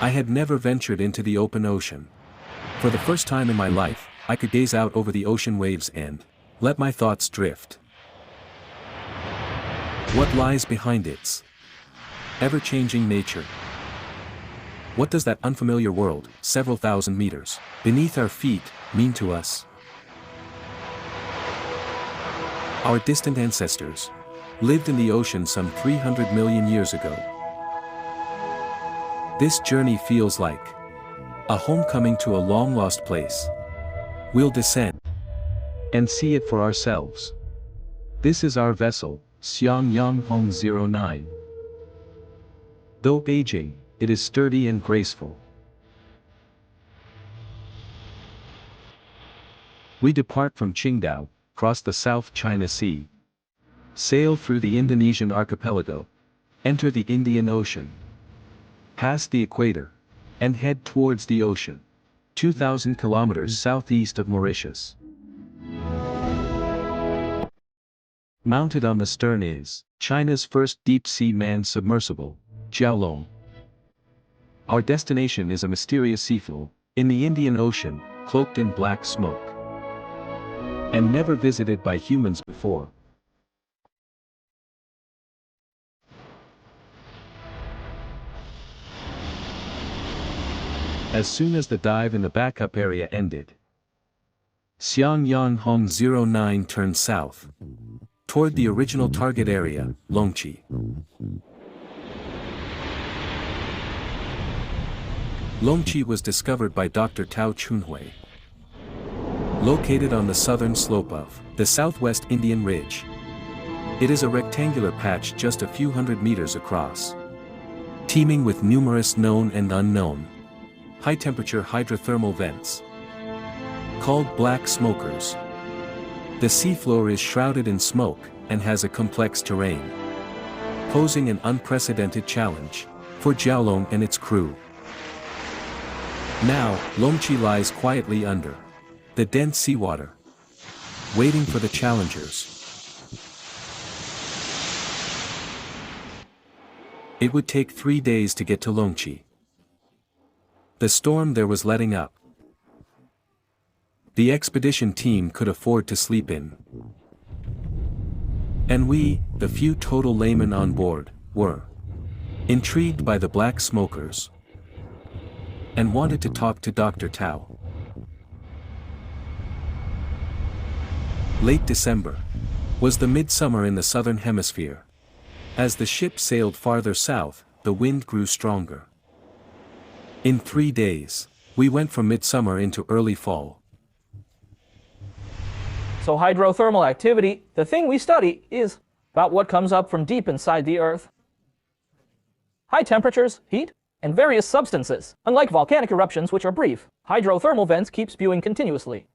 I had never ventured into the open ocean. For the first time in my life, I could gaze out over the ocean waves and let my thoughts drift. What lies behind its ever-changing nature? What does that unfamiliar world, several thousand meters beneath our feet, mean to us? Our distant ancestors lived in the ocean some 300 million years ago. This journey feels like a homecoming to a long-lost place. We'll descend and see it for ourselves. This is our vessel, Xiang Yang Hong 09. Though aging, it is sturdy and graceful. We depart from Qingdao, cross the South China Sea, sail through the Indonesian archipelago, enter the Indian Ocean, pass the equator, and head towards the ocean, 2,000 kilometers southeast of Mauritius. Mounted on the stern is China's first deep-sea manned submersible, Jiaolong. Our destination is a mysterious seafloor in the Indian Ocean, cloaked in black smoke, and never visited by humans before. As soon as the dive in the backup area ended, Xiang Yang Hong 09 turned south, toward the original target area, Longqi. Longqi was discovered by Dr. Tao Chunhui. Located on the southern slope of the southwest Indian Ridge. It is a rectangular patch just a few hundred meters across, teeming with numerous known and unknown high-temperature hydrothermal vents, called black smokers. The seafloor is shrouded in smoke and has a complex terrain, posing an unprecedented challenge for Jiaolong and its crew. Now, Longqi lies quietly under the dense seawater, waiting for the challengers. It would take 3 days to get to Longqi. The storm there was letting up. The expedition team could afford to sleep in. And we, the few total laymen on board, were intrigued by the black smokers and wanted to talk to Dr. Tao. Late December was the midsummer in the southern hemisphere. As the ship sailed farther south, the wind grew stronger. In 3 days, we went from midsummer into early fall. So hydrothermal activity, the thing we study, is about what comes up from deep inside the Earth. High temperatures, heat, and various substances. Unlike volcanic eruptions, which are brief, hydrothermal vents keep spewing continuously.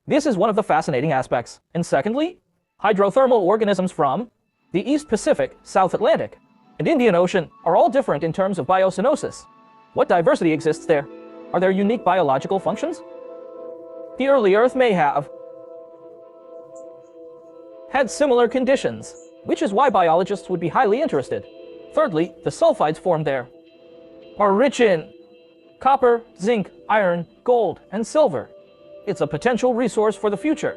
This is one of the fascinating aspects. And secondly, hydrothermal organisms from the East Pacific, South Atlantic, and Indian Ocean are all different in terms of biocenosis. What diversity exists there? Are there unique biological functions? The early Earth may have had similar conditions, which is why biologists would be highly interested. Thirdly, the sulfides formed there are rich in copper, zinc, iron, gold, and silver. It's a potential resource for the future.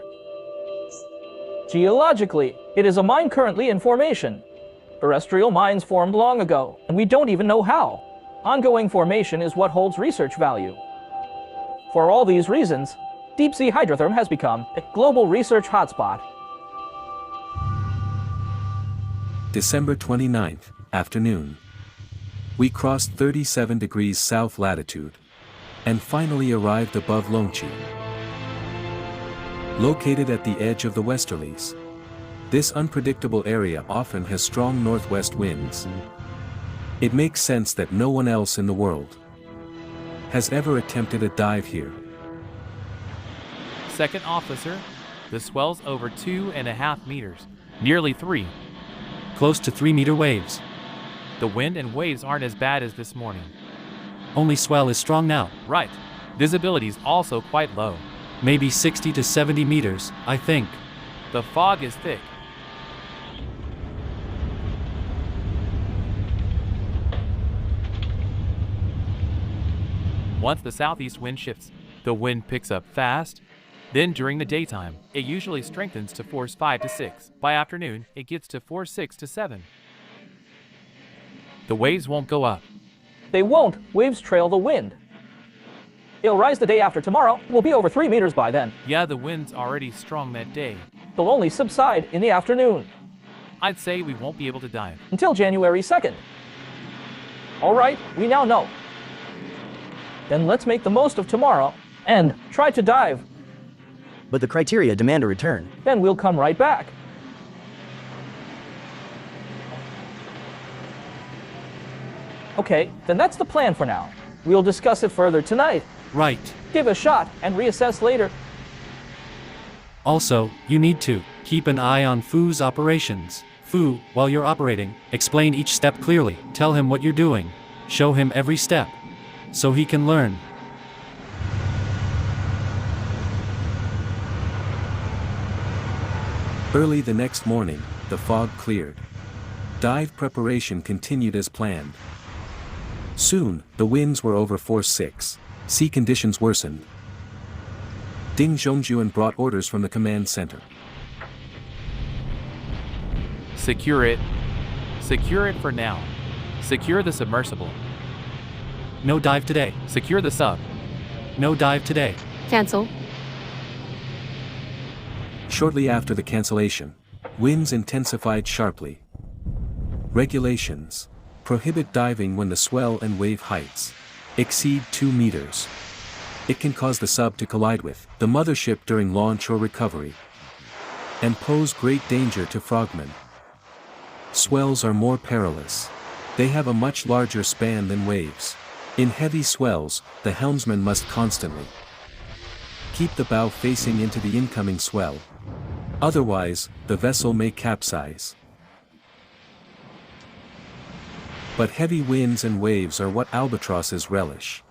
Geologically, it is a mine currently in formation. Terrestrial mines formed long ago, and we don't even know how. Ongoing formation is what holds research value. For all these reasons, deep-sea hydrotherm has become a global research hotspot. December 29th, afternoon. We crossed 37 degrees south latitude, and finally arrived above Longqi. Located at the edge of the westerlies, this unpredictable area often has strong northwest winds. It makes sense that no one else in the world has ever attempted a dive here. Second officer, the swell's over 2.5 meters, nearly 3. Close to 3-meter waves. The wind and waves aren't as bad as this morning. Only swell is strong now. Right. Visibility's also quite low. Maybe 60 to 70 meters, I think. The fog is thick. Once the southeast wind shifts, the wind picks up fast. Then during the daytime, it usually strengthens to force 5 to 6. By afternoon, it gets to force 6 to 7. The waves won't go up. They won't. Waves trail the wind. It'll rise the day after tomorrow. We'll be over 3 meters by then. Yeah, the wind's already strong that day. They'll only subside in the afternoon. I'd say we won't be able to dive. Until January 2nd. All right, we now know. Then let's make the most of tomorrow and try to dive. But the criteria demand a return. Then we'll come right back. Okay, then that's the plan for now. We'll discuss it further tonight. Right. Give a shot and reassess later. Also, you need to keep an eye on Fu's operations. Fu, while you're operating, explain each step clearly. Tell him what you're doing. Show him every step. So he can learn. Early the next morning, the fog cleared. Dive preparation continued as planned. Soon, the winds were over force 6. Sea conditions worsened. Ding Zhongjuan brought orders from the command center. Secure it. Secure it for now. Secure the submersible. No dive today. Secure the sub. No dive today. Cancel. Shortly after the cancellation, winds intensified sharply. Regulations prohibit diving when the swell and wave heights exceed 2 meters. It can cause the sub to collide with the mothership during launch or recovery, and pose great danger to frogmen. Swells are more perilous. They have a much larger span than waves. In heavy swells, the helmsman must constantly keep the bow facing into the incoming swell. Otherwise, the vessel may capsize. But heavy winds and waves are what albatrosses relish.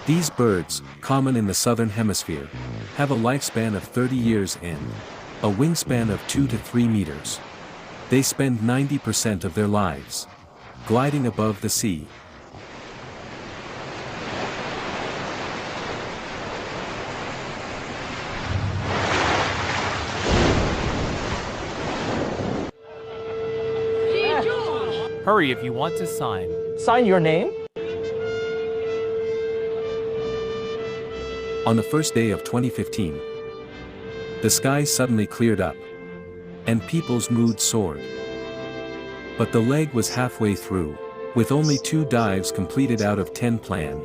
These birds, common in the southern hemisphere, have a lifespan of 30 years and a wingspan of 2 to 3 meters. They spend 90% of their lives gliding above the sea. Hurry if you want to sign. Sign your name? On the first day of 2015, the sky suddenly cleared up, and people's mood soared. But the leg was halfway through, with only 2 dives completed out of 10 planned,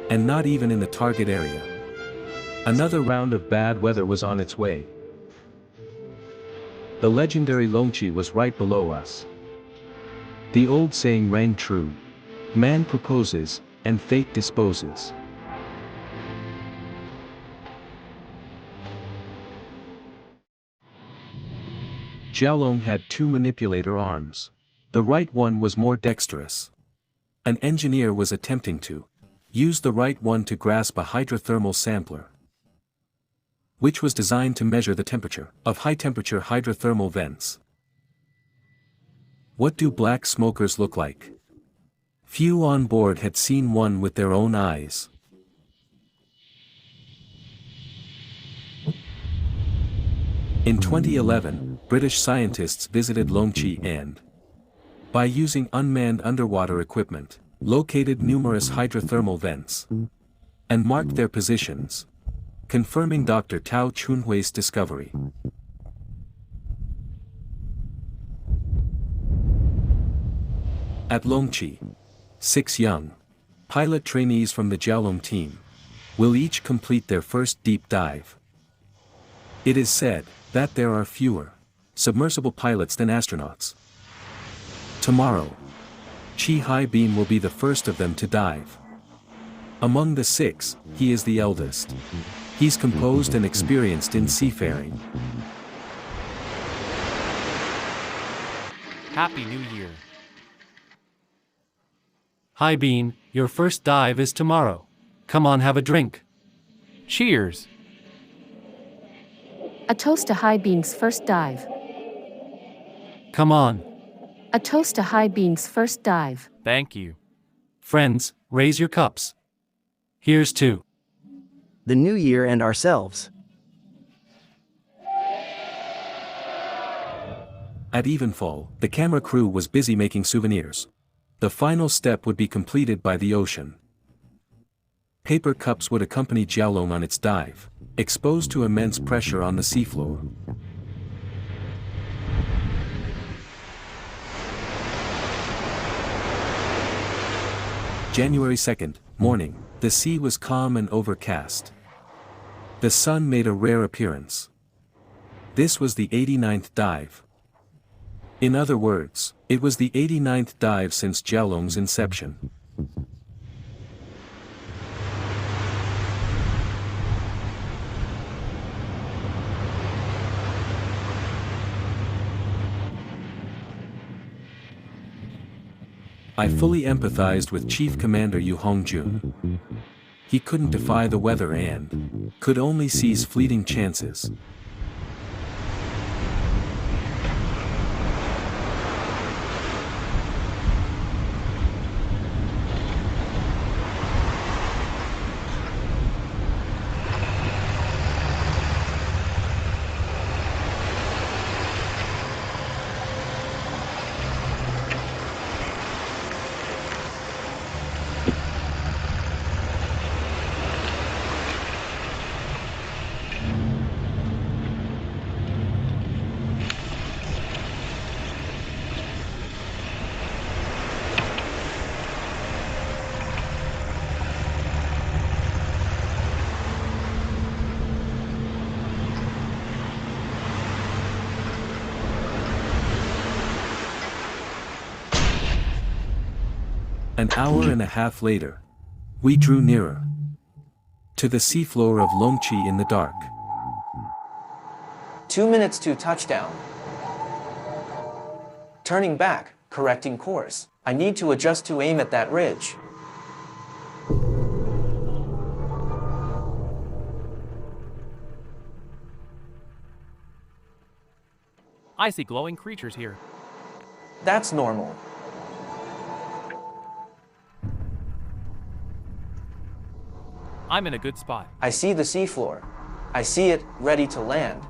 and not even in the target area. Another round of bad weather was on its way. The legendary Longqi was right below us. The old saying rang true: man proposes, and fate disposes. Jiaolong had 2 manipulator arms. The right one was more dexterous. An engineer was attempting to use the right one to grasp a hydrothermal sampler, which was designed to measure the temperature of high-temperature hydrothermal vents. What do black smokers look like? Few on board had seen one with their own eyes. In 2011, British scientists visited Longqi and, by using unmanned underwater equipment, located numerous hydrothermal vents and marked their positions, confirming Dr. Tao Chunhui's discovery. At Longqi, 6 young pilot trainees from the Jiaolong team will each complete their first deep dive. It is said that there are fewer submersible pilots than astronauts. Tomorrow, Chi Haibean will be the first of them to dive. Among the 6, he is the eldest. He's composed and experienced in seafaring. Happy New Year. Haibean, your first dive is tomorrow. Come on, have a drink. Cheers. A toast to Haibean's first dive. Come on. A toast to Haibean's first dive. Thank you. Friends, raise your cups. Here's to the new year and ourselves. At evenfall, the camera crew was busy making souvenirs. The final step would be completed by the ocean. Paper cups would accompany Jiaolong on its dive, exposed to immense pressure on the seafloor. January 2nd, morning, the sea was calm and overcast. The sun made a rare appearance. This was the 89th dive. In other words, it was the 89th dive since Jiaolong's inception. I fully empathized with Chief Commander Yu Hongjun. He couldn't defy the weather and could only seize fleeting chances. An hour and a half later, we drew nearer to the seafloor of Longqi in the dark. 2 minutes to touchdown. Turning back, correcting course. I need to adjust to aim at that ridge. I see glowing creatures here. That's normal. I'm in a good spot. I see the seafloor. I see it, ready to land.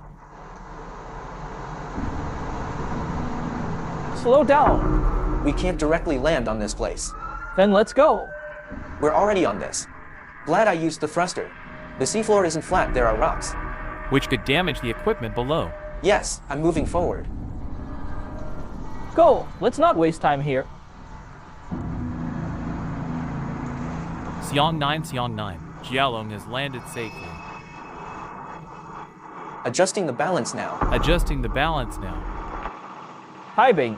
Slow down. We can't directly land on this place. Then let's go. We're already on this. Glad I used the thruster. The seafloor isn't flat, there are rocks. Which could damage the equipment below. Yes, I'm moving forward. Go. Let's not waste time here. Xiang 9. Jiaolong has landed safely. Adjusting the balance now. Adjusting the balance now. Hi, Bing.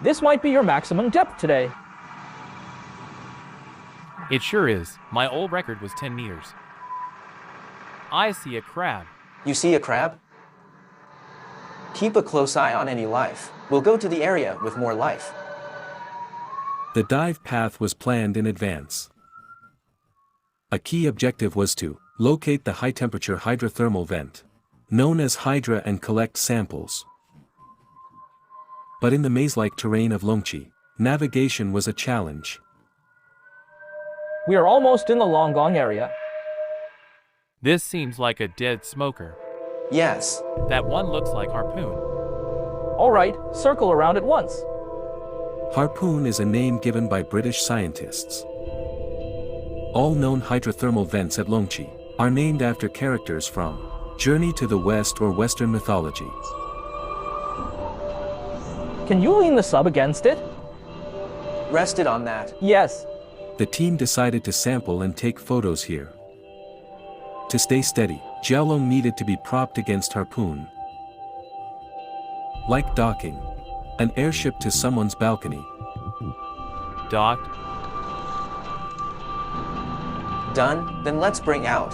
This might be your maximum depth today. It sure is. My old record was 10 meters. I see a crab. You see a crab? Keep a close eye on any life. We'll go to the area with more life. The dive path was planned in advance. A key objective was to locate the high-temperature hydrothermal vent, known as Hydra, and collect samples. But in the maze-like terrain of Longqi, navigation was a challenge. We are almost in the Longqi area. This seems like a dead smoker. Yes. That one looks like Harpoon. All right, circle around it once. Harpoon is a name given by British scientists. All known hydrothermal vents at Longqi are named after characters from Journey to the West or Western mythology. Can you lean the sub against it? Rested on that. Yes. The team decided to sample and take photos here. To stay steady, Jiaolong needed to be propped against Harpoon. Like docking an airship to someone's balcony. Docked. Done? Then let's bring out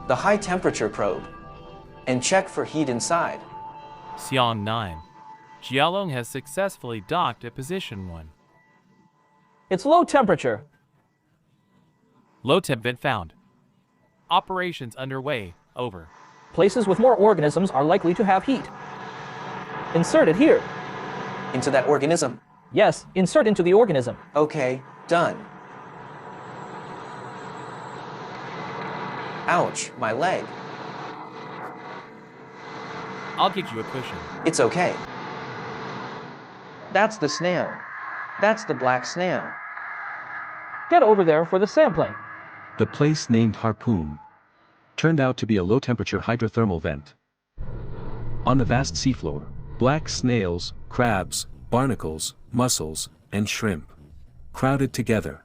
the high temperature probe and check for heat inside. Xiang 9. Jiaolong has successfully docked at position 1. It's low temperature. Low temp vent found. Operations underway. Over. Places with more organisms are likely to have heat. Insert it here. Into that organism. Yes, insert into the organism. Okay, done. Ouch, my leg. I'll get you a cushion. It's okay. That's the snail. That's the black snail. Get over there for the sampling. The place named Harpoon turned out to be a low-temperature hydrothermal vent. On the vast seafloor, black snails, crabs, barnacles, mussels, and shrimp crowded together.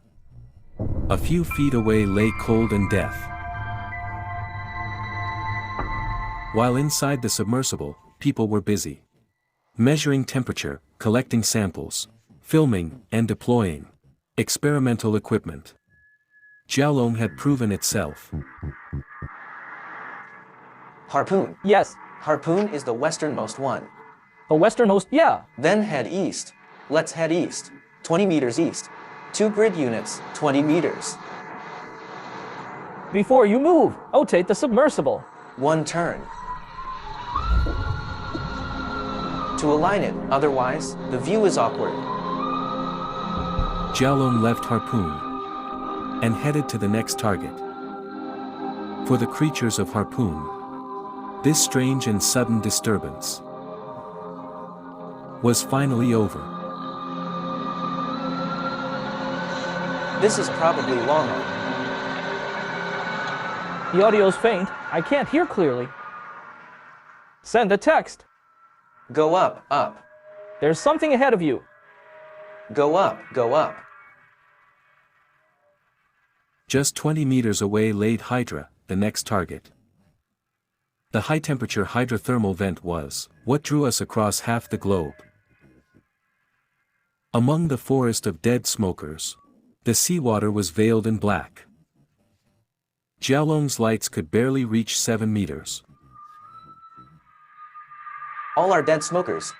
A few feet away lay cold and death. While inside the submersible, people were busy measuring temperature, collecting samples, filming, and deploying experimental equipment. Jiaolong had proven itself. Harpoon. Yes, Harpoon is the westernmost one. the westernmost, yeah. Then head east. Let's head east. 20 meters east. 2 grid units, 20 meters. Before you move, rotate the submersible. 1 turn. To align it, otherwise, the view is awkward. Jiaolong left Harpoon and headed to the next target. For the creatures of Harpoon, this strange and sudden disturbance was finally over. This is probably Longqi. The audio's faint. I can't hear clearly. Send a text. Go up, up. There's something ahead of you. Go up, go up. Just 20 meters away lay Hydra, the next target. The high-temperature hydrothermal vent was what drew us across half the globe. Among the forest of dead smokers, the seawater was veiled in black. Jiaolong's lights could barely reach 7 meters. All are dead smokers.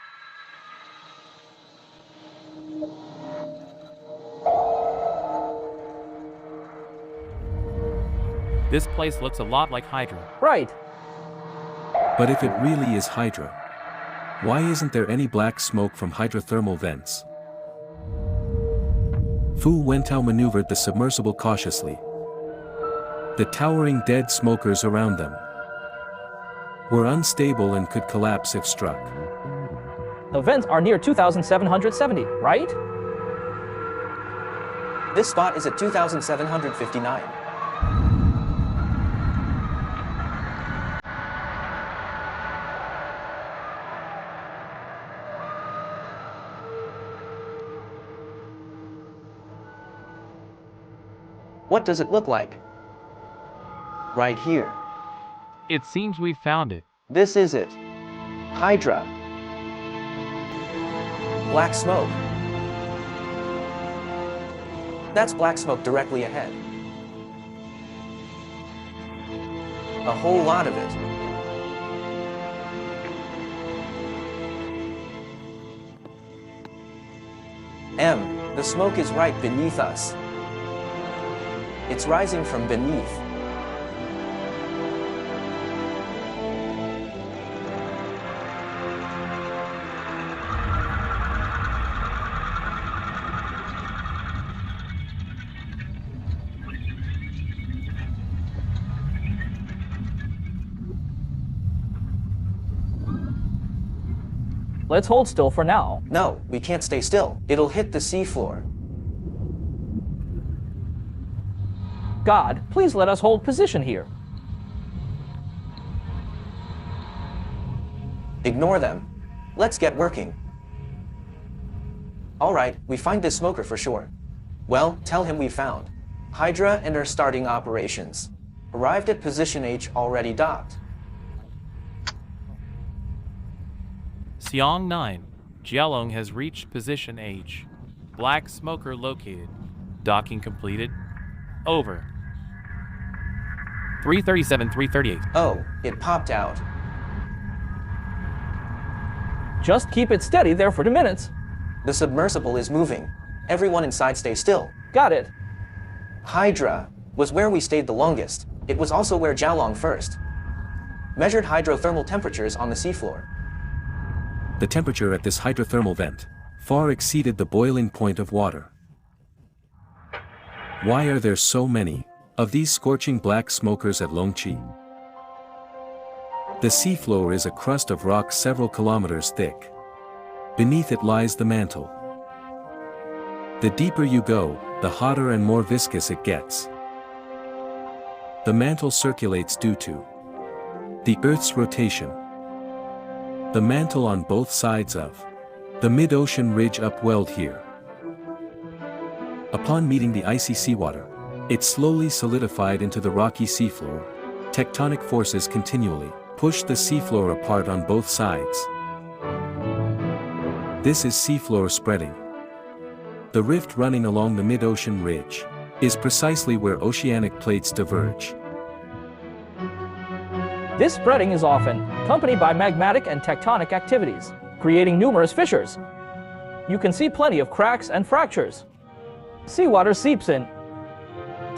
This place looks a lot like Hydra. Right. But if it really is Hydra, why isn't there any black smoke from hydrothermal vents? Fu Wentao maneuvered the submersible cautiously. The towering dead smokers around them were unstable and could collapse if struck. The vents are near 2,770, right? This spot is at 2,759. What does it look like? Right here. It seems we found it. This is it. Hydra. Black smoke. That's black smoke directly ahead. A whole lot of it. The smoke is right beneath us. It's rising from beneath. Let's hold still for now. No, we can't stay still. It'll hit the seafloor. God, please let us hold position here. Ignore them. Let's get working. All right, we find this smoker for sure. Well, tell him we found. Hydra and are starting operations. Arrived at position H, already docked. Xiang 9. Jiaolong has reached position H. Black smoker located. Docking completed. Over. 337, 338. Oh, it popped out. Just keep it steady there for 2 minutes. The submersible is moving. Everyone inside stay still. Got it. Hydra was where we stayed the longest. It was also where Jiaolong first measured hydrothermal temperatures on the seafloor. The temperature at this hydrothermal vent far exceeded the boiling point of water. Why are there so many of these scorching black smokers at Longqi. The seafloor is a crust of rock several kilometers thick. Beneath it lies the mantle. The deeper you go, the hotter and more viscous it gets. The mantle circulates due to the Earth's rotation. The mantle on both sides of the mid-ocean ridge upwelled here. Upon meeting the icy seawater, it slowly solidified into the rocky seafloor. Tectonic forces continually pushed the seafloor apart on both sides. This is seafloor spreading. The rift running along the mid-ocean ridge is precisely where oceanic plates diverge. This spreading is often accompanied by magmatic and tectonic activities, creating numerous fissures. You can see plenty of cracks and fractures. Seawater seeps in.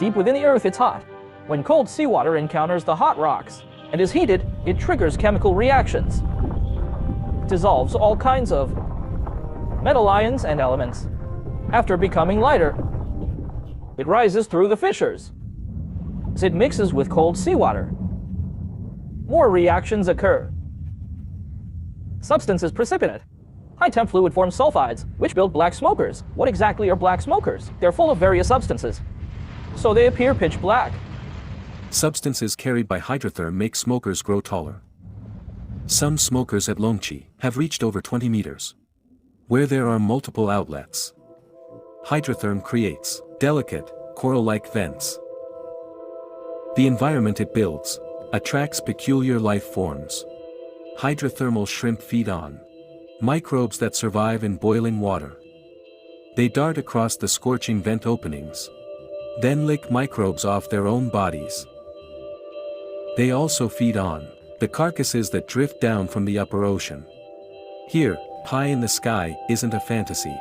Deep within the Earth, it's hot. When cold seawater encounters the hot rocks and is heated, it triggers chemical reactions. It dissolves all kinds of metal ions and elements. After becoming lighter, it rises through the fissures. As it mixes with cold seawater, more reactions occur. Substance is precipitate. High-temp fluid forms sulfides, which build black smokers. What exactly are black smokers? They're full of various substances, so they appear pitch black. Substances carried by hydrotherm make smokers grow taller. Some smokers at Longqi have reached over 20 meters. Where there are multiple outlets, hydrotherm creates delicate, coral-like vents. The environment it builds attracts peculiar life forms. Hydrothermal shrimp feed on microbes that survive in boiling water. They dart across the scorching vent openings, then lick microbes off their own bodies. They also feed on the carcasses that drift down from the upper ocean. Here, pie in the sky isn't a fantasy.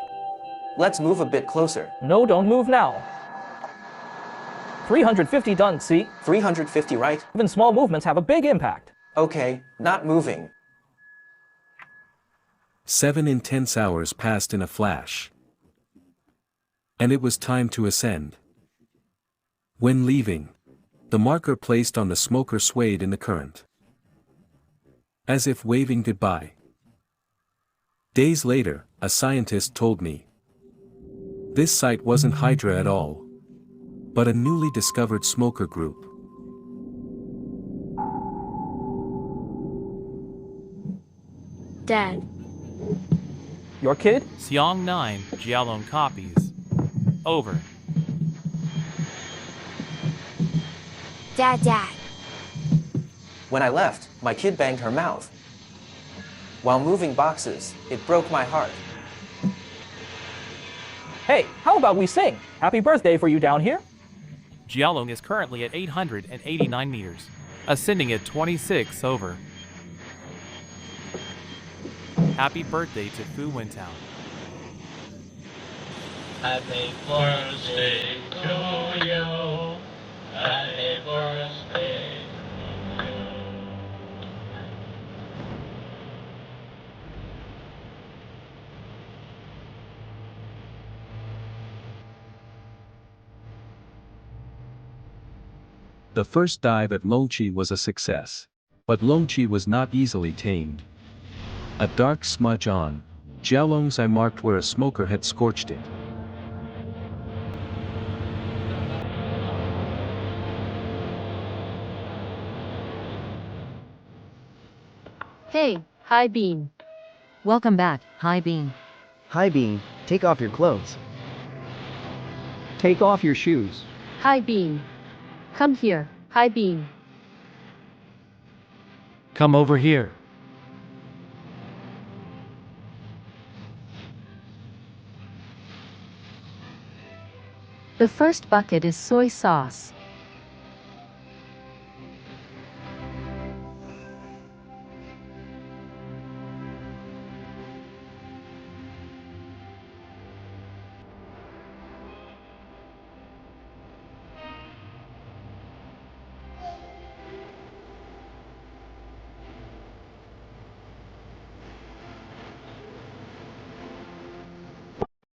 Let's move a bit closer. No, don't move now. 350 done, see? 350, right? Even small movements have a big impact. Okay, not moving. 7 intense hours passed in a flash. And it was time to ascend. When leaving, the marker placed on the smoker swayed in the current, as if waving goodbye. Days later, a scientist told me this site wasn't Hydra at all, but a newly discovered smoker group. Dad. Your kid? Xiang 9, Jialong copies. Over. Dad. When I left, my kid banged her mouth. While moving boxes, it broke my heart. Hey, how about we sing? Happy birthday for you down here. Jialong is currently at 889 meters, ascending at 26 over. Happy birthday to Fu Wintao. Happy birthday to you. Happy birthday to you. The first dive at Longqi was a success. But Longqi was not easily tamed. A dark smudge on Jialong's eye marked where a smoker had scorched it. Hey, Hi Bean. Welcome back, Hi Bean. Hi Bean, take off your clothes. Take off your shoes. Hi Bean. Come here, Hi Bean. Come over here. The first bucket is soy sauce.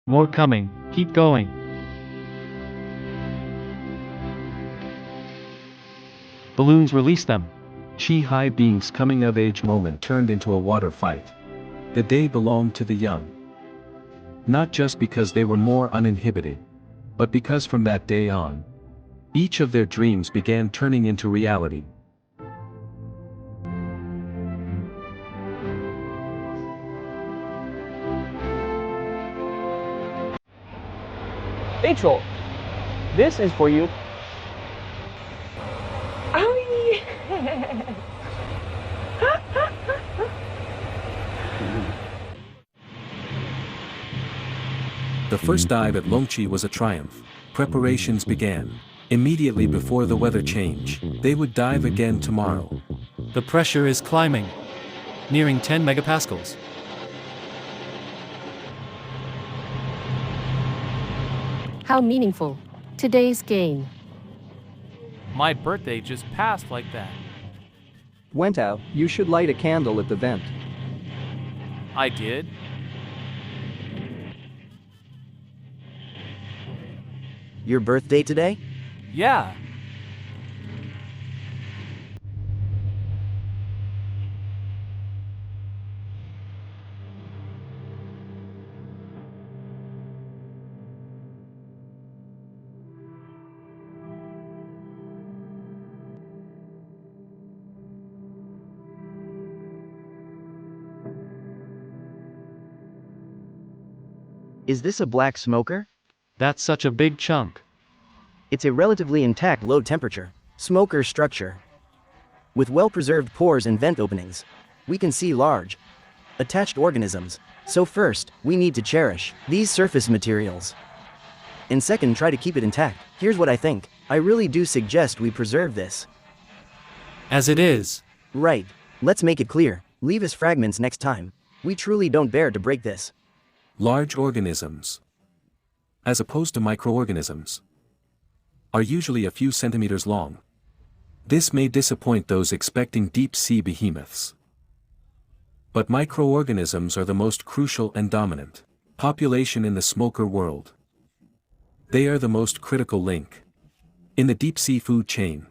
More coming, keep going. Balloons release them. Chi being's coming-of-age moment turned into a water fight. The day belonged to the young. Not just because they were more uninhibited, but because from that day on, each of their dreams began turning into reality. Rachel, this is for you. Oh yeah. The first dive at Longqi was a triumph. Preparations began. Immediately before the weather change, they would dive again tomorrow. The pressure is climbing, nearing 10 megapascals. How meaningful. Today's game. My birthday just passed like that. Wentao, you should light a candle at the vent. I did. Your birthday today? Yeah. Is this a black smoker? That's such a big chunk. It's a relatively intact low-temperature smoker structure. With well-preserved pores and vent openings, we can see large, attached organisms. So first, we need to cherish these surface materials. And second, try to keep it intact. Here's what I think. I really do suggest we preserve this. As it is. Right. Let's make it clear. Leave us fragments next time. We truly don't bear to break this. Large organisms, as opposed to microorganisms, are usually a few centimeters long. This may disappoint those expecting deep-sea behemoths. But microorganisms are the most crucial and dominant population in the smoker world. They are the most critical link in the deep-sea food chain.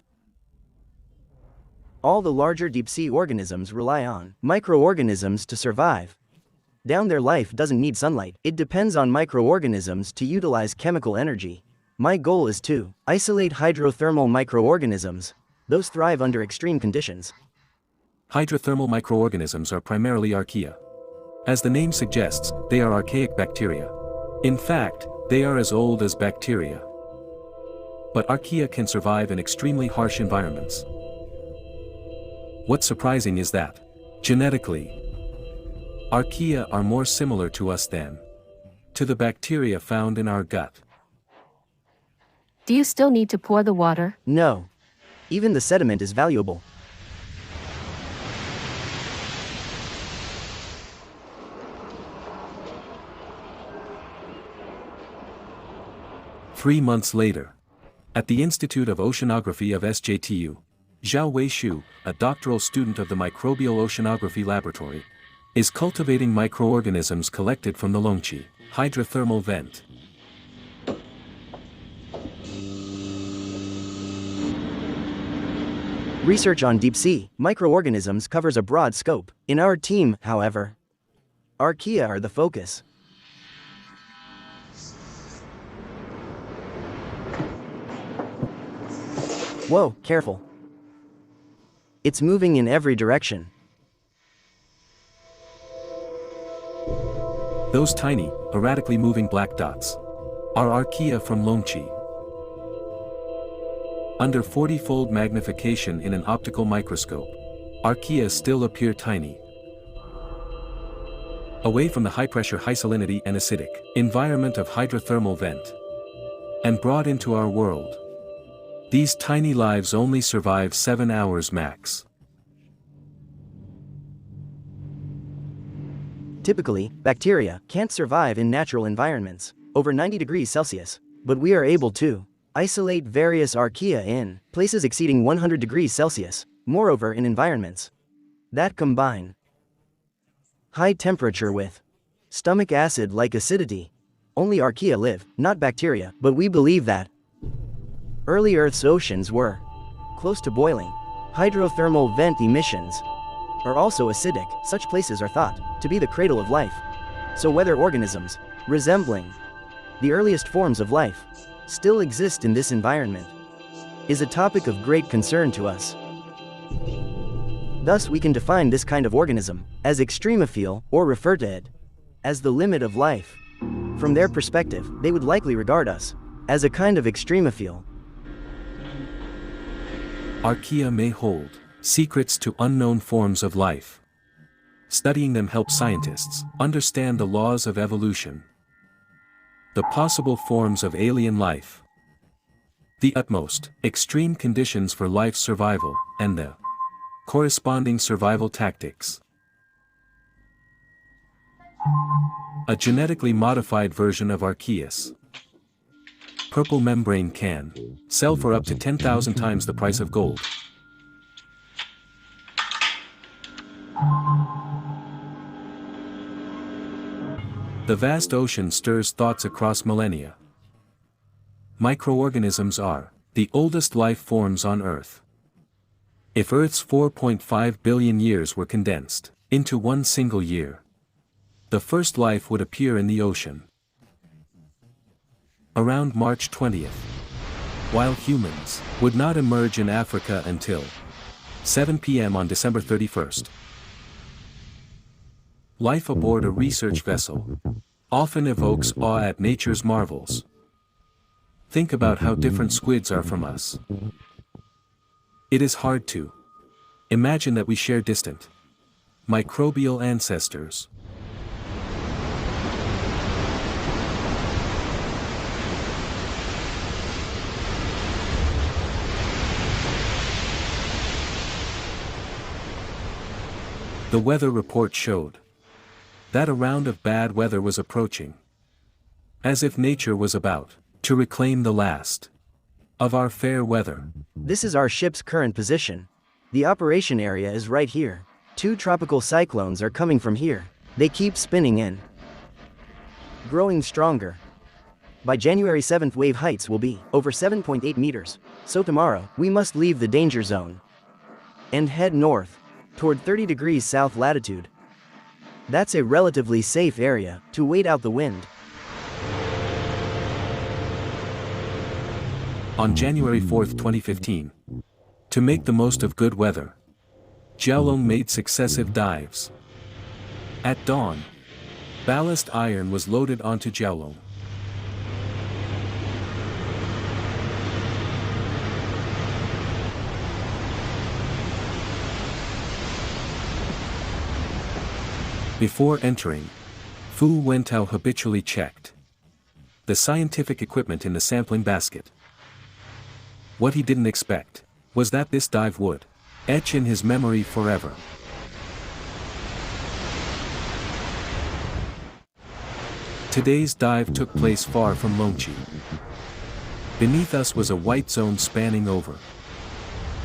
All the larger deep-sea organisms rely on microorganisms to survive. Their life doesn't need sunlight. It depends on microorganisms to utilize chemical energy. My goal is to isolate hydrothermal microorganisms. Those thrive under extreme conditions. Hydrothermal microorganisms are primarily archaea. As the name suggests, they are archaic bacteria. In fact, they are as old as bacteria. But archaea can survive in extremely harsh environments. What's surprising is that, genetically, archaea are more similar to us than to the bacteria found in our gut. Do you still need to pour the water? No. Even the sediment is valuable. Three months later, at the Institute of Oceanography of SJTU, Zhao Weishu, a doctoral student of the Microbial Oceanography Laboratory, is cultivating microorganisms collected from the Longqi hydrothermal vent. Research on deep-sea microorganisms covers a broad scope. In our team, however, archaea are the focus. Whoa, careful. It's moving in every direction. Those tiny, erratically moving black dots are archaea from Longqi. Under 40-fold magnification in an optical microscope, archaea still appear tiny. Away from the high-pressure, high salinity and acidic environment of hydrothermal vent, and brought into our world, these tiny lives only survive 7 hours max. Typically, bacteria can't survive in natural environments over 90 degrees Celsius, but we are able to isolate various archaea in places exceeding 100 degrees Celsius, moreover in environments that combine high temperature with stomach acid-like acidity. Only archaea live, not bacteria, but we believe that early Earth's oceans were close to boiling. Hydrothermal vent emissions are also acidic. Such places are thought to be the cradle of life. So whether organisms, resembling the earliest forms of life, still exist in this environment, is a topic of great concern to us. Thus we can define this kind of organism as extremophile or refer to it as the limit of life. From their perspective, they would likely regard us as a kind of extremophile. Archaea may hold secrets to unknown forms of life. Studying them helps scientists understand the laws of evolution, the possible forms of alien life, the utmost extreme conditions for life survival, and the corresponding survival tactics. A genetically modified version of Archaeus. Purple membrane can sell for up to 10,000 times the price of gold. The vast ocean stirs thoughts across millennia. Microorganisms are the oldest life forms on Earth. If Earth's 4.5 billion years were condensed into one single year, the first life would appear in the ocean around March 20th, while humans would not emerge in Africa until 7 p.m. on December 31st. Life aboard a research vessel often evokes awe at nature's marvels. Think about how different squids are from us. It is hard to imagine that we share distant microbial ancestors. The weather report showed that a round of bad weather was approaching, as if nature was about to reclaim the last of our fair weather. This is our ship's current position. The operation area is right here. 2 tropical cyclones are coming from here. They keep spinning in, growing stronger. By January 7th, wave heights will be over 7.8 meters. So tomorrow, we must leave the danger zone and head north toward 30 degrees south latitude. That's a relatively safe area to wait out the wind. On January 4, 2015, to make the most of good weather, Xiaolong made successive dives. At dawn, ballast iron was loaded onto Xiaolong. Before entering, Fu Wentao habitually checked the scientific equipment in the sampling basket. What he didn't expect was that this dive would etch in his memory forever. Today's dive took place far from Longqi. Beneath us was a white zone spanning over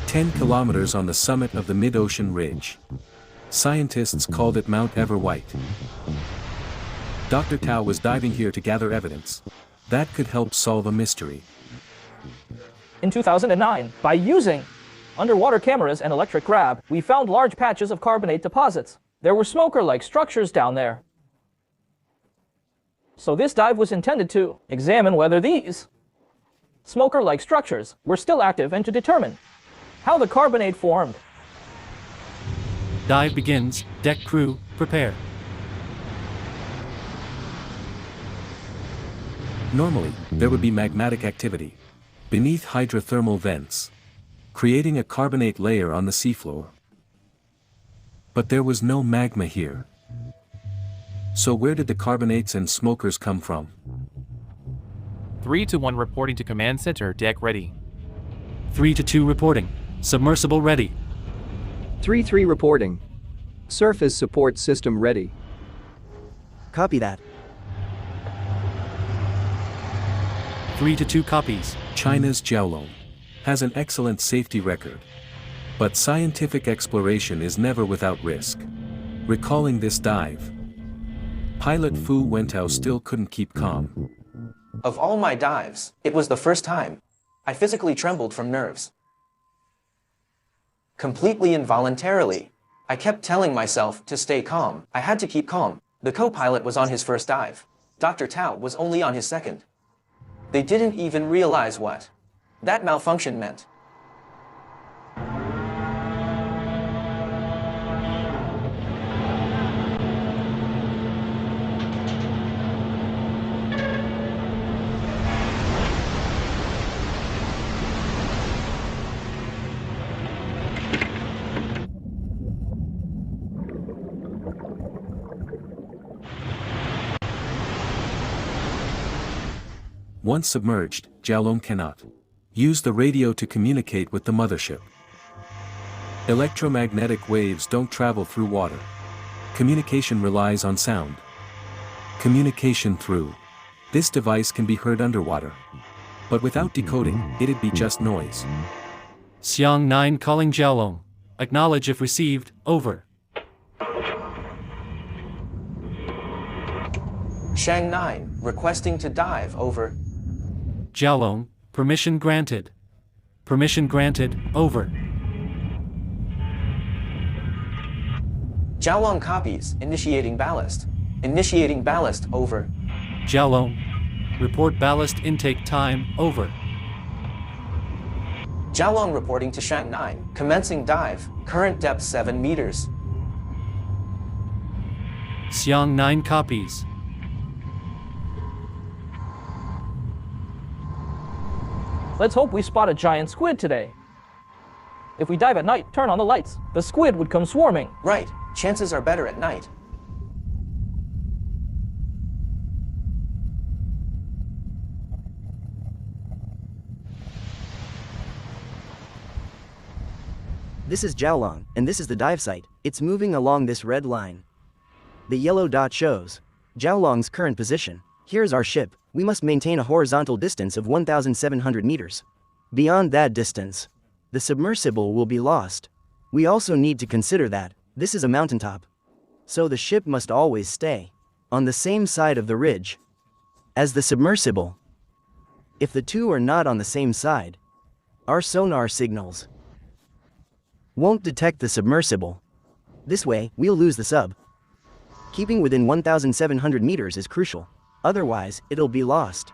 10 kilometers on the summit of the mid-ocean ridge. Scientists called it Mount Everwhite. Dr. Tao was diving here to gather evidence that could help solve a mystery. In 2009, by using underwater cameras and electric grab, we found large patches of carbonate deposits. There were smoker-like structures down there. So this dive was intended to examine whether these smoker-like structures were still active and to determine how the carbonate formed. Dive begins. Deck crew, prepare. Normally, there would be magmatic activity beneath hydrothermal vents, creating a carbonate layer on the seafloor. But there was no magma here. So where did the carbonates and smokers come from? 3 to 1 reporting to command center. Deck ready. 3 to 2 reporting. Submersible ready. 3-3 reporting. Surface support system ready. Copy that. 3 to 2 copies. China's Xiaolong has an excellent safety record, but scientific exploration is never without risk. Recalling this dive, pilot Fu Wentao still couldn't keep calm. Of all my dives, it was the first time I physically trembled from nerves. completely involuntarily. I kept telling myself to stay calm. I had to keep calm. The co-pilot was on his first dive. Dr. Tao was only on his second. They didn't even realize what that malfunction meant. Once submerged, Jiaolong cannot use the radio to communicate with the mothership. Electromagnetic waves don't travel through water. Communication relies on sound. Communication through this device can be heard underwater. But without decoding, it'd be just noise. Xiang 9 calling Jiaolong. Acknowledge if received, over. Xiang 9, requesting to dive, over. Jiaolong, permission granted. Permission granted, over. Jiaolong copies, initiating ballast. Initiating ballast, over. Jiaolong, report ballast intake time, over. Jiaolong reporting to Xiang 9, commencing dive, current depth 7 meters. Xiang 9 copies. Let's hope we spot a giant squid today. If we dive at night, turn on the lights, the squid would come swarming. Right, chances are better at night. This is Jiaolong, and this is the dive site. It's moving along this red line. The yellow dot shows Jiaolong's current position. Here's our ship. We must maintain a horizontal distance of 1,700 meters. Beyond that distance, the submersible will be lost. We also need to consider that this is a mountaintop. So the ship must always stay on the same side of the ridge as the submersible. If the two are not on the same side, our sonar signals won't detect the submersible. This way, we'll lose the sub. Keeping within 1,700 meters is crucial. Otherwise, it'll be lost.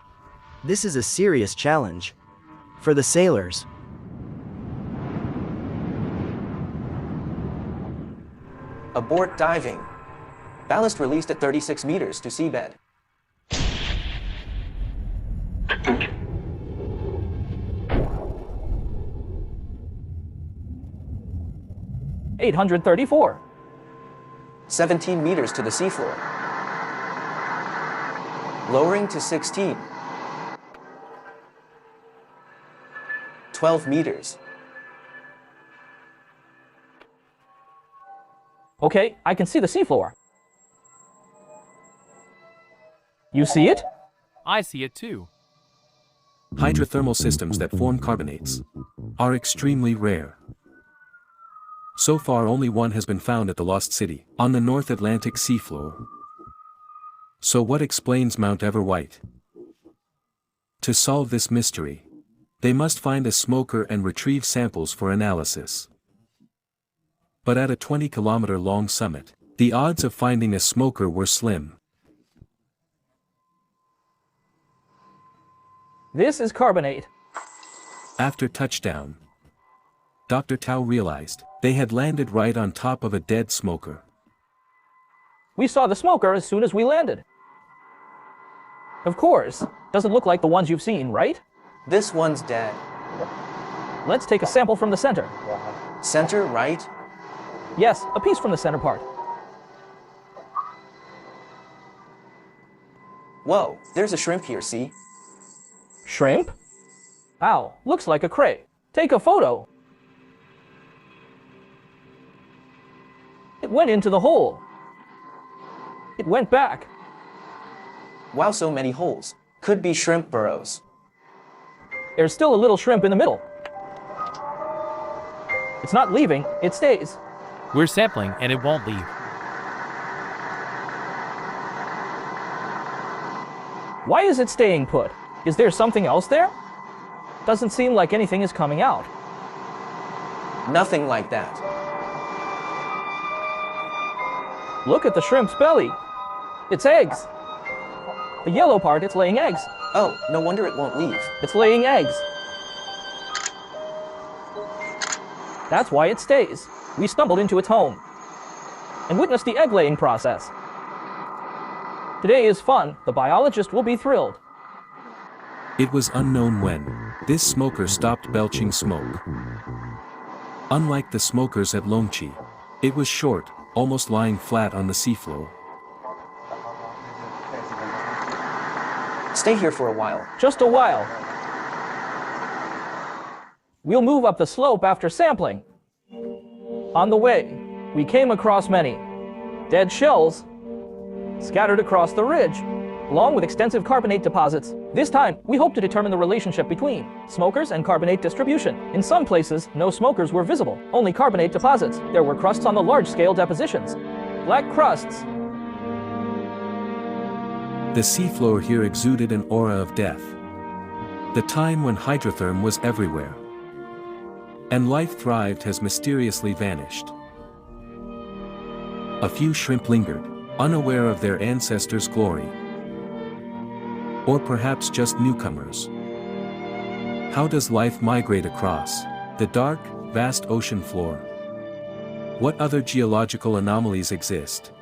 This is a serious challenge for the sailors. Abort diving. Ballast released at 36 meters to seabed. $834. 17 meters to the seafloor. Lowering to 16. 12 meters. Okay, I can see the seafloor. You see it? I see it too. Hydrothermal systems that form carbonates are extremely rare. So far only one has been found at the Lost City, on the North Atlantic seafloor. So what explains Mount Everwhite? To solve this mystery, they must find a smoker and retrieve samples for analysis. But at a 20-kilometer-long summit, the odds of finding a smoker were slim. This is carbonate. After touchdown, Dr. Tao realized they had landed right on top of a dead smoker. We saw the smoker as soon as we landed. Of course. Doesn't look like the ones you've seen, right? This one's dead. Let's take a sample from the center. Center, right? Yes, a piece from the center part. Whoa, there's a shrimp here, see? Shrimp? Ow, looks like a cray. Take a photo. It went into the hole. It went back. Wow, so many holes. Could be shrimp burrows. There's still a little shrimp in the middle. It's not leaving, it stays. We're sampling and it won't leave. Why is it staying put? Is there something else there? Doesn't seem like anything is coming out. Nothing like that. Look at the shrimp's belly. It's eggs. The yellow part, it's laying eggs. Oh, no wonder it won't leave. It's laying eggs. That's why it stays. We stumbled into its home and witnessed the egg-laying process. Today is fun. The biologist will be thrilled. It was unknown when this smoker stopped belching smoke. Unlike the smokers at Longqi, it was short, almost lying flat on the seafloor. Stay here for a while. Just a while. We'll move up the slope after sampling. On the way, we came across many dead shells scattered across the ridge, along with extensive carbonate deposits. This time, we hope to determine the relationship between smokers and carbonate distribution. In some places, no smokers were visible, only carbonate deposits. There were crusts on the large-scale depositions. Black crusts. The seafloor here exuded an aura of death. The time when hydrotherm was everywhere, and life thrived has mysteriously vanished. A few shrimp lingered, unaware of their ancestors' glory. Or perhaps just newcomers. How does life migrate across the dark, vast ocean floor? What other geological anomalies exist?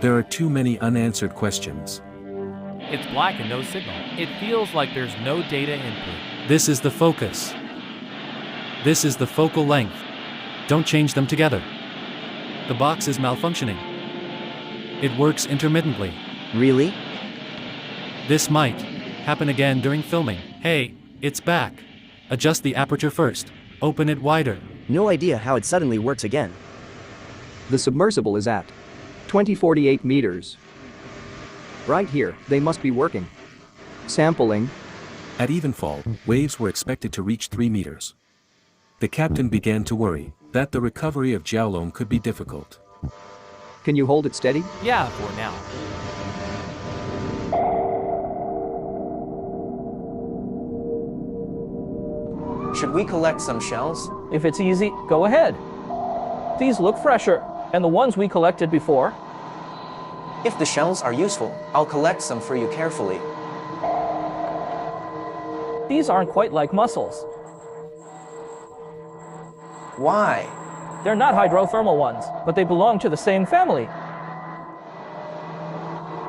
There are too many unanswered questions. It's black and no signal. It feels like there's no data input. This is the focus. This is the focal length. Don't change them together. The box is malfunctioning. It works intermittently. Really? This might happen again during filming. Hey, it's back. Adjust the aperture first. Open it wider. No idea how it suddenly works again. The submersible is at 2048 meters. Right here, they must be working. Sampling. At evenfall, waves were expected to reach 3 meters. The captain began to worry that the recovery of Jiaolong could be difficult. Can you hold it steady? Yeah, for now. Should we collect some shells? If it's easy, go ahead. These look fresher, and the ones we collected before. If the shells are useful, I'll collect some for you carefully. These aren't quite like mussels. Why? They're not hydrothermal ones, but they belong to the same family.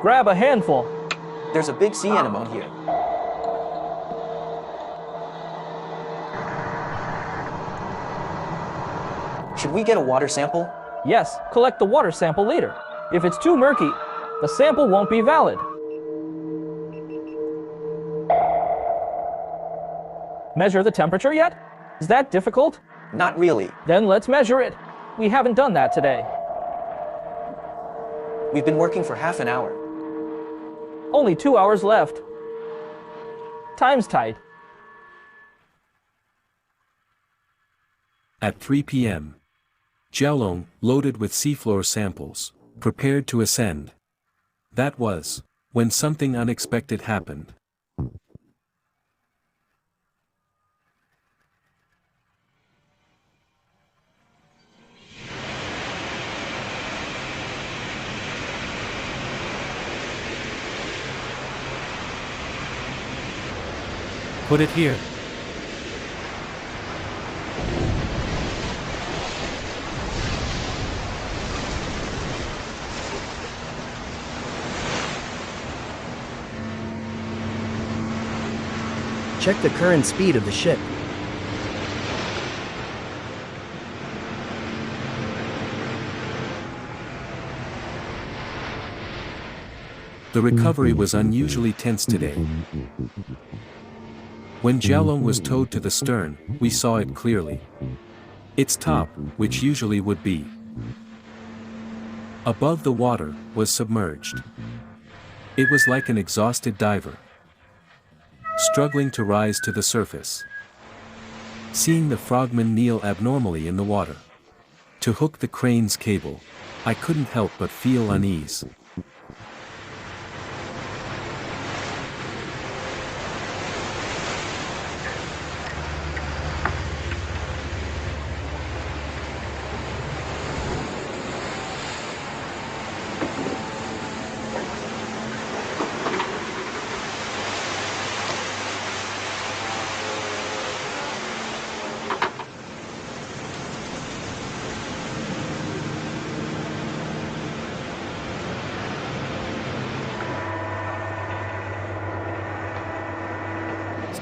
Grab a handful. There's a big sea anemone here. Should we get a water sample? Yes, collect the water sample later. If it's too murky, the sample won't be valid. Measure the temperature yet? Is that difficult? Not really. Then let's measure it. We haven't done that today. We've been working for half an hour. Only 2 hours left. Time's tight. At 3 p.m., Jiaolong, loaded with seafloor samples, prepared to ascend. That was when something unexpected happened. Put it here. Check the current speed of the ship. The recovery was unusually tense today. When Jiaolong was towed to the stern, we saw it clearly. Its top, which usually would be above the water, was submerged. It was like an exhausted diver, struggling to rise to the surface. Seeing the frogman kneel abnormally in the water to hook the crane's cable, I couldn't help but feel unease.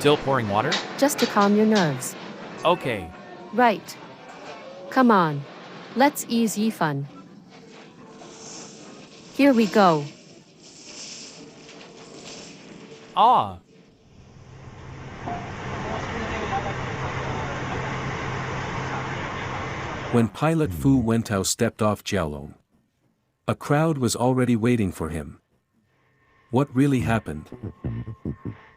Still pouring water? Just to calm your nerves. Okay. Right. Come on. Let's ease ye fun. Here we go. Ah. When pilot Fu Wentao stepped off Jiaolong, a crowd was already waiting for him. What really happened?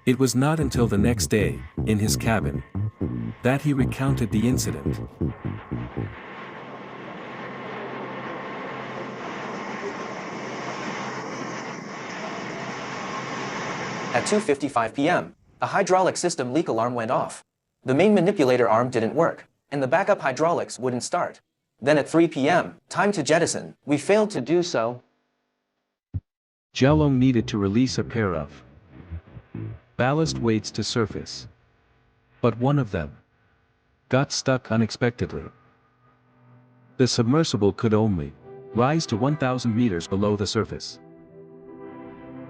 It was not until the next day, in his cabin, that he recounted the incident. At 2:55 p.m., a hydraulic system leak alarm went off. The main manipulator arm didn't work, and the backup hydraulics wouldn't start. Then at 3 p.m., time to jettison, we failed to do so. Jiaolong needed to release a pair of ballast weights to surface. But one of them got stuck unexpectedly. The submersible could only rise to 1,000 meters below the surface.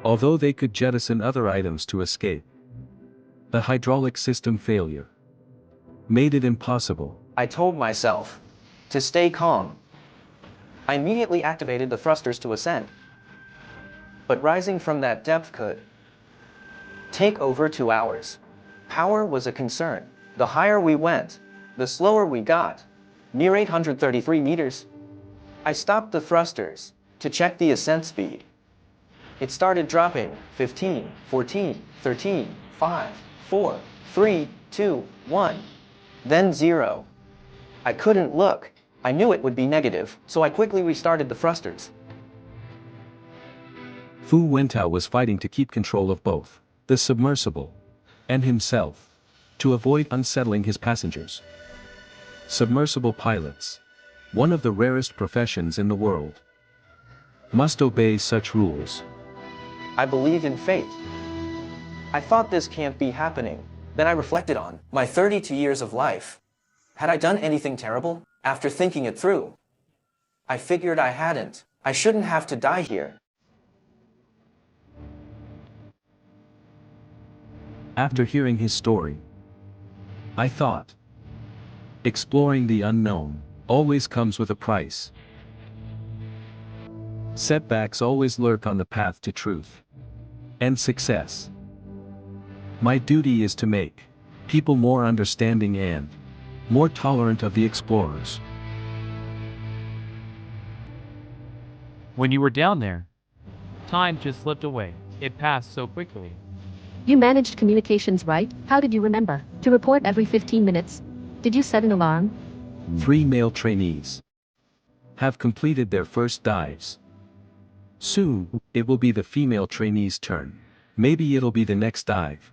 Although they could jettison other items to escape, the hydraulic system failure made it impossible. I told myself to stay calm. I immediately activated the thrusters to ascend. But rising from that depth could take over 2 hours. Power was a concern. The higher we went, the slower we got. Near 833 meters, I stopped the thrusters to check the ascent speed. It started dropping. 15, 14, 13, 5, 4, 3, 2, 1. Then 0. I couldn't look. I knew it would be negative, so I quickly restarted the thrusters. Fu Wentao was fighting to keep control of both the submersible and himself, to avoid unsettling his passengers. Submersible pilots, one of the rarest professions in the world, must obey such rules. I believe in fate. I thought this can't be happening. Then I reflected on my 32 years of life. Had I done anything terrible? After thinking it through, I figured I hadn't. I shouldn't have to die here. After hearing his story, I thought, exploring the unknown always comes with a price. Setbacks always lurk on the path to truth and success. My duty is to make people more understanding and more tolerant of the explorers. When you were down there, time just slipped away. It passed so quickly. You managed communications, right? How did you remember to report every 15 minutes? Did you set an alarm? 3 male trainees have completed their first dives. Soon, it will be the female trainee's turn. Maybe it'll be the next dive.